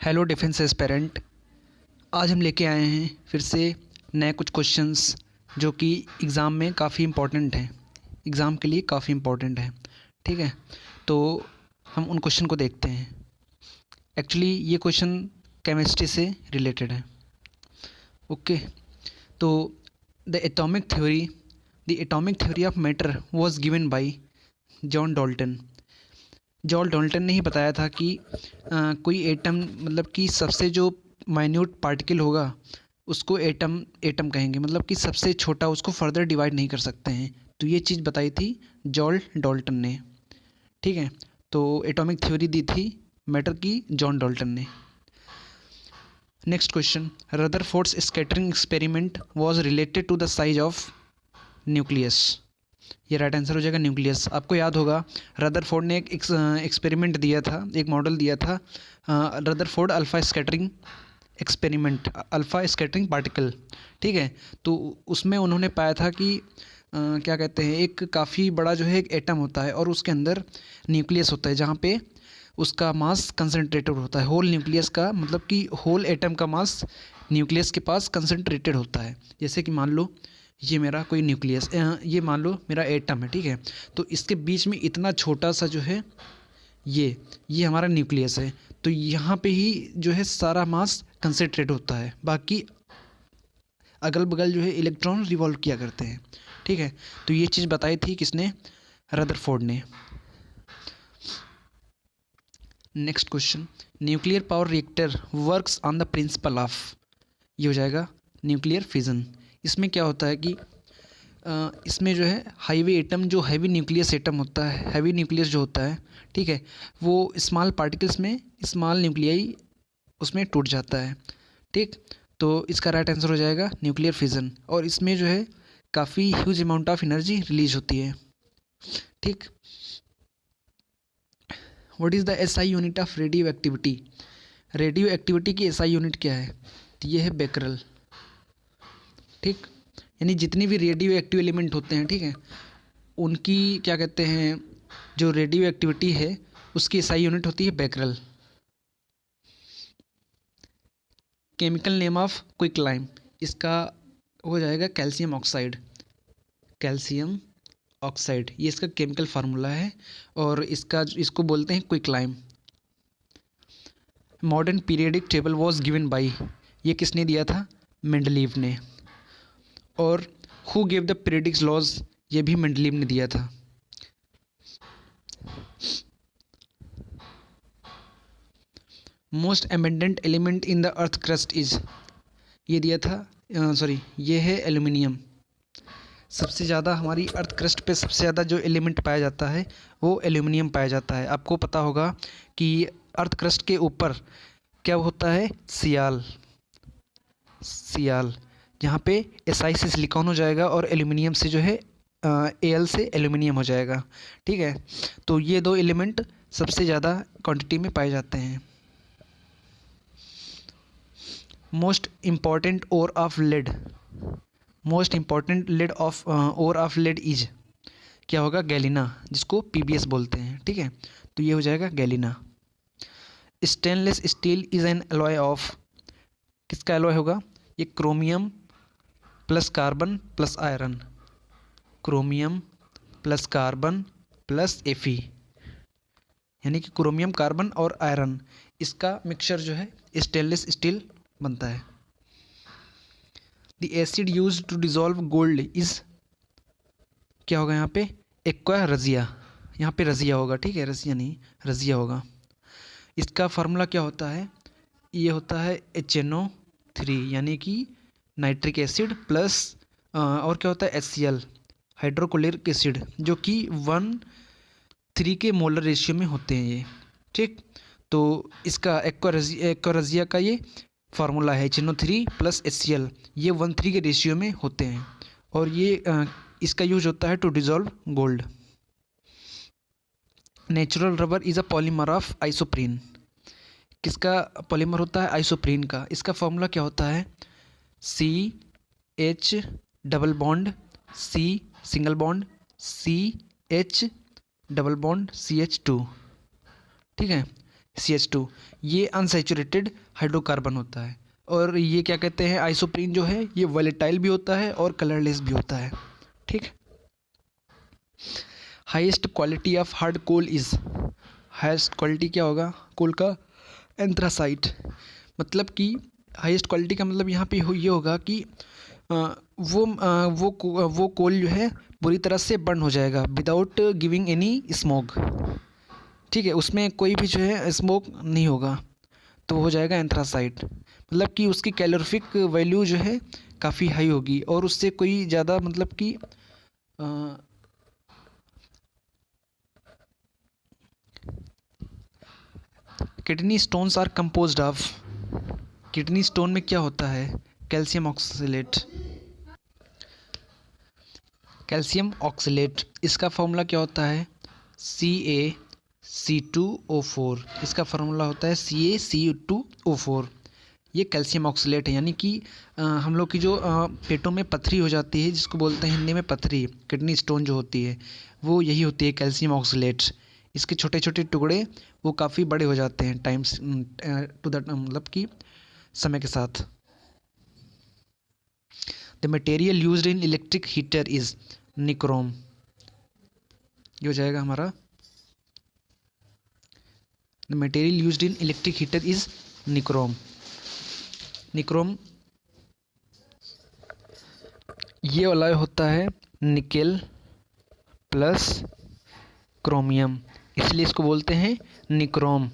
Hello defence aspirant. आज हम लेके आए हैं फिर से नए कुछ क्वेश्चंस जो कि एग्ज़ाम में काफ़ी इम्पोर्टेंट हैं, एग्ज़ाम के लिए काफ़ी इम्पोर्टेंट है। ठीक है, तो हम उन क्वेश्चन को देखते हैं। एक्चुअली ये क्वेश्चन केमिस्ट्री से रिलेटेड है। ओके, तो the atomic theory of matter was given bye John Dalton. John Dalton ने ही बताया था कि कोई एटम मतलब कि सबसे जो माइन्यूट पार्टिकल होगा उसको एटम कहेंगे, मतलब कि सबसे छोटा, उसको फर्दर डिवाइड नहीं कर सकते हैं। तो ये चीज़ बताई थी जॉन डाल्टन ने। ठीक है, तो एटॉमिक थ्योरी दी थी मैटर की जॉन डाल्टन ने। Next question, Rutherford's scattering experiment was related to the size of nucleus. ये राइट आंसर हो जाएगा न्यूक्लियस। आपको याद होगा रदरफोर्ड ने एक एक्सपेरिमेंट दिया था, एक मॉडल दिया था, Rutherford alpha scattering experiment, alpha scattering particle. ठीक है, तो उसमें उन्होंने पाया था कि क्या कहते हैं, एक काफ़ी बड़ा जो है एक एटम होता है और उसके अंदर न्यूक्लियस होता है जहाँ पे उसका मास कंसनट्रेटेड होता है। होल न्यूक्लियस का मतलब कि होल एटम का मास न्यूक्लियस के पास कंसनट्रेटेड होता है। जैसे कि मान लो ये मेरा कोई न्यूक्लियस, ये मान लो मेरा एटम है। ठीक है, तो इसके बीच में इतना छोटा सा जो है ये हमारा न्यूक्लियस है। तो यहाँ पे ही जो है सारा मास कंसनट्रेट होता है, बाकी अगल बगल जो है इलेक्ट्रॉन रिवॉल्व किया करते हैं। ठीक है, तो ये चीज़ बताई थी किसने, रदरफोर्ड ने। Next question, nuclear power reactor works on the principle of, ये हो जाएगा न्यूक्लियर फिजन। इसमें क्या होता है कि इसमें जो है हाईवे एटम, जो हैवी न्यूक्लियस एटम होता है, हैवी न्यूक्लियस जो होता है, ठीक है, वो स्मॉल पार्टिकल्स में, स्मॉल न्यूक्लियाई उसमें टूट जाता है। ठीक, तो इसका राइट आंसर हो जाएगा न्यूक्लियर फिजन। और इसमें जो है काफ़ी huge amount of energy release होती है। ठीक, what is the SI unit of radio activity. Radio activity की एसआई यूनिट क्या है, तो ये है बेकरल। ठीक, यानी जितनी भी रेडियो एक्टिव एलिमेंट होते हैं, ठीक है, उनकी क्या कहते हैं, जो रेडियो एक्टिविटी है उसकी एसआई यूनिट होती है Becquerel. Chemical name of quicklime, इसका हो जाएगा कैल्शियम ऑक्साइड। कैल्शियम ऑक्साइड ये इसका केमिकल फार्मूला है और इसको बोलते हैं quicklime. Modern periodic table was given by, ये किसने दिया था, मेंडलीव ने। और who gave the periodic laws, ये भी मेंडलीव ने दिया था। Most abundant element in the earth crust is, ये दिया था, ये है एल्यूमिनियम। सबसे ज़्यादा हमारी अर्थ क्रस्ट पे सबसे ज़्यादा जो एलिमेंट पाया जाता है वो एल्यूमिनियम पाया जाता है। आपको पता होगा कि अर्थ क्रस्ट के ऊपर क्या होता है, सियाल। यहाँ पे एसआई से सिलिकॉन हो जाएगा और एल्यूमिनियम से जो है एल से एल्यूमिनियम हो जाएगा। ठीक है, तो ये दो एलिमेंट सबसे ज़्यादा क्वांटिटी में पाए जाते हैं। Most important ore of lead, most important lead of ore of lead is, क्या होगा, गैलिना, जिसको पीबीएस बोलते हैं। ठीक है, तो ये हो जाएगा गैलिना। Stainless steel is an alloy of, किसका एलॉय होगा, ये chromium plus carbon plus iron, chromium plus carbon plus एफी, यानी कि क्रोमियम, कार्बन और आयरन, इसका मिक्सचर जो है स्टेनलेस स्टील बनता है। The acid use to dissolve gold is, क्या होगा यहाँ पे, एक्वा रजिया, यहाँ पे रजिया होगा। ठीक है, रजिया नहीं, रजिया होगा। इसका फार्मूला क्या होता है, ये होता है HNO3, यानी कि नाइट्रिक एसिड प्लस और क्या होता है HCl, हाइड्रोक्लोरिक एसिड, जो कि 1:3 के मोलर रेशियो में होते हैं ये। ठीक, तो इसका एक्वा रजिया का ये फार्मूला है HNO3 प्लस HCl, ये 1:3 के रेशियो में होते हैं और ये इसका यूज होता है to dissolve gold. Natural rubber is a polymer of isoprene, किसका पॉलीमर होता है, आइसोप्रीन का। इसका फॉर्मूला क्या होता है, CH double bond C single bond CH double bond CH2। ठीक है, CH2, ये अनसैचुरेटेड हाइड्रोकार्बन होता है। और ये क्या कहते हैं, आइसोप्रीन जो है ये वोलेटाइल भी होता है और कलरलेस भी होता है। ठीक। Highest quality of hard coal is, highest quality क्या होगा कोल का, एंथ्रासाइट। मतलब कि हाईएस्ट क्वालिटी का मतलब यहाँ पे ये होगा कि वो कोल जो है पूरी तरह से बर्न हो जाएगा विदाउट गिविंग एनी स्मोक। ठीक है, उसमें कोई भी जो है स्मोक नहीं होगा, तो हो जाएगा एंथ्रासाइट। मतलब कि उसकी कैलोरीफिक वैल्यू जो है काफ़ी हाई होगी और उससे कोई ज़्यादा मतलब कि kidney stones are composed of, kidney stone में क्या होता है, कैल्शियम ऑक्सलेट। कैल्शियम ऑक्सलेट, इसका फॉर्मूला क्या होता है, CaC2O4, इसका फार्मूला होता है CaC2O4। ये कैल्शियम ऑक्सलेट है, यानी कि हम लोग की जो पेटों में पथरी हो जाती है, जिसको बोलते हैं हिंदी में पथरी, किडनी स्टोन जो होती है वो यही होती है, कैल्शियम ऑक्सलेट। इसके छोटे छोटे टुकड़े वो काफ़ी बड़े हो जाते हैं टाइम्स टू द मतलब कि समय के साथ। The material used in electric heater is nichrome, ये हो जाएगा हमारा, the material used in electric heater is nichrome. Nichrome ये वाला होता है निकेल प्लस क्रोमियम, इसलिए इसको बोलते हैं निक्रोम।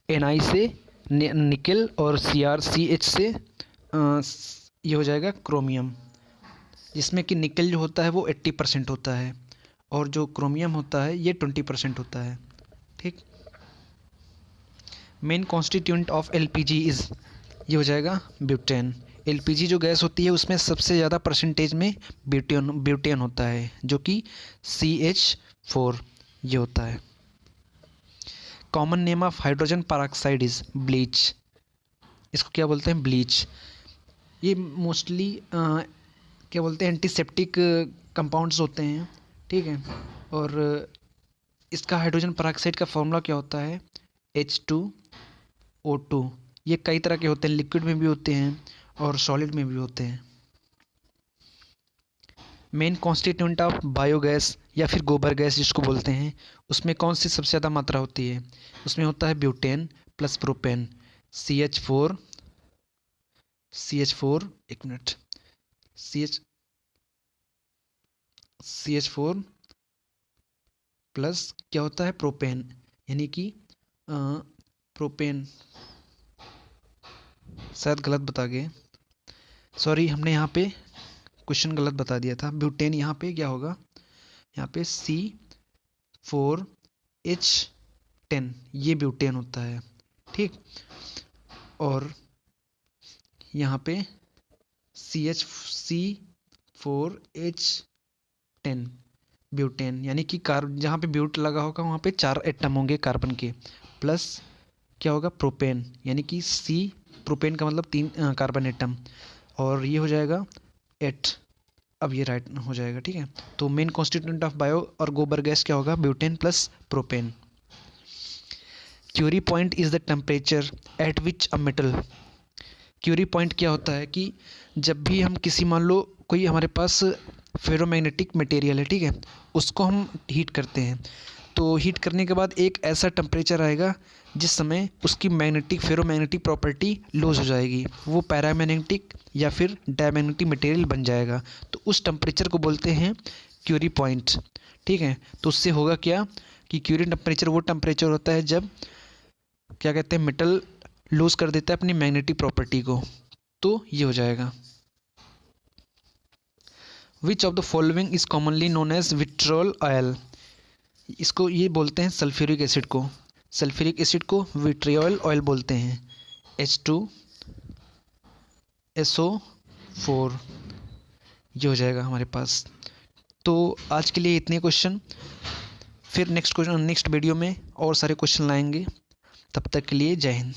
Ni से निकेल और CrCH से ये हो जाएगा क्रोमियम, जिसमें कि निकेल जो होता है वो 80% होता है और जो क्रोमियम होता है ये 20% होता है। ठीक। Main constituent of LPG is, ये हो जाएगा ब्यूटेन। LPG जो गैस होती है उसमें सबसे ज़्यादा परसेंटेज में ब्यूटेन होता है, जो कि CH4 ये होता है। Common name of hydrogen peroxide is bleach, इसको क्या बोलते हैं, ब्लीच। ये मोस्टली क्या बोलते हैं, एंटीसेप्टिक कंपाउंड्स होते हैं। ठीक है, और इसका हाइड्रोजन पेरोक्साइड का फॉर्मूला क्या होता है, H2O2। ये कई तरह के होते हैं, लिक्विड में भी होते हैं और सॉलिड में भी होते हैं। मेन कॉन्स्टिट्यूएंट ऑफ बायोगैस या फिर गोबर गैस जिसको बोलते हैं, उसमें कौन सी सबसे ज़्यादा मात्रा होती है, उसमें होता है ब्यूटेन प्लस प्रोपेन, CH4 एक मिनट, CH4 प्लस क्या होता है प्रोपेन, यानी कि प्रोपेन, शायद गलत बता गए, सॉरी, हमने यहाँ पे क्वेश्चन गलत बता दिया था। ब्यूटेन यहाँ पे क्या होगा, यहाँ पे C4H10 ये ब्यूटेन होता है। ठीक, और यहाँ पे C4H10 ब्यूटेन, यानी कि जहाँ पे ब्यूट लगा होगा वहाँ पे 4 एटम होंगे कार्बन के, प्लस क्या होगा प्रोपेन, यानी कि प्रोपेन का मतलब 3 कार्बन एटम, और ये हो जाएगा 8। अब ये राइट हो जाएगा। ठीक है, तो मेन कॉन्स्टिट्यूएंट ऑफ बायो और गोबर गैस क्या होगा, butane plus propane. Curie point is the temperature at which a metal, Curie point क्या होता है कि जब भी हम किसी, मान लो कोई हमारे पास फेरोमैग्नेटिक मटेरियल है, ठीक है, उसको हम हीट करते हैं, तो हीट करने के बाद एक ऐसा टेम्परेचर आएगा जिस समय उसकी फेरोमैग्नेटिक प्रॉपर्टी लूज हो जाएगी, वो पैरामैग्नेटिक या फिर डायमैग्नेटिक मटेरियल बन जाएगा, तो उस टेम्परेचर को बोलते हैं क्यूरी पॉइंट। ठीक है, तो उससे होगा क्या कि क्यूरी टेम्परेचर वो टेम्परेचर होता है जब क्या कहते हैं मेटल लूज कर देता है अपनी मैग्नेटिक प्रॉपर्टी को, तो ये हो जाएगा। Which of the following is commonly known as vitriol oil, इसको ये बोलते हैं सल्फ्यूरिक एसिड को, सल्फ्यूरिक एसिड को विट्रियोल ऑयल बोलते हैं। H2SO4 ये हो जाएगा हमारे पास। तो आज के लिए इतने क्वेश्चन, फिर नेक्स्ट वीडियो में और सारे क्वेश्चन लाएंगे, तब तक के लिए जय हिंद।